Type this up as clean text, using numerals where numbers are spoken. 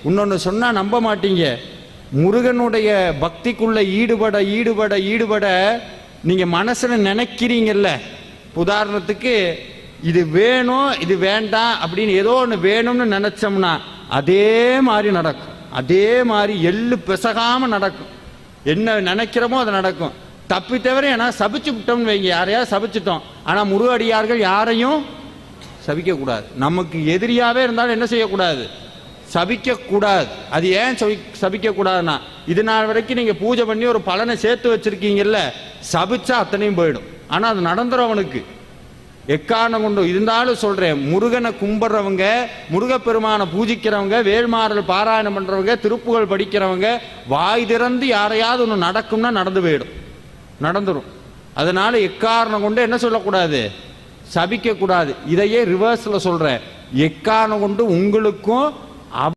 இன்னொன்று சொன்னால் நம்ப மாட்டீங்க. முருகனுடைய பக்திக்குள்ள ஈடுபட ஈடுபட ஈடுபட நீங்கள் மனசில் நினைக்கிறீங்கல்ல. உதாரணத்துக்கு இது வேணும் இது வேண்டாம் அப்படின்னு ஏதோ ஒன்று வேணும்னு நினச்சோம்னா அதே மாதிரி நடக்கும். அதே மாதிரி எள்ளு பிசகாமல் நடக்கும். என்ன நினைக்கிறோமோ அது நடக்கும். தப்பி தவிர ஏன்னா சபிச்சு விட்டோம்னு வைங்க, யாரையாவது சபிச்சிட்டோம். ஆனால் முருகடியார்கள் யாரையும் சபிக்கக்கூடாது. நமக்கு எதிரியாகவே இருந்தாலும் என்ன செய்யக்கூடாது? சபிக்கக்கூடாது. அது ஏன் சபிக்கக்கூடாதுன்னா, இது நாள் வரைக்கும் நீங்கள் பூஜை பண்ணி ஒரு பலனை சேர்த்து வச்சிருக்கீங்கல்ல, சபிச்சா அத்தனையும் போயிடும். ஆனால் அது நடந்துடும் அவனுக்கு. எக்காரணம் கொண்டு இருந்தாலும் சொல்கிறேன், முருகனை கும்பிட்றவங்க, முருகப்பெருமானை பூஜிக்கிறவங்க, வேல்மாறல் பாராயணம் பண்ணுறவங்க, திருப்புகழ் படிக்கிறவங்க, வாய் திறந்து யாரையாவது ஒன்று நடக்கும்னா நடந்து போயிடும், நடந்துடும். அதனால எக்காரணம் கொண்டு என்ன சொல்லக்கூடாது? சபிக்கக்கூடாது. இதையே ரிவர்ஸில் சொல்கிறேன், எக்காரணம் கொண்டு உங்களுக்கும்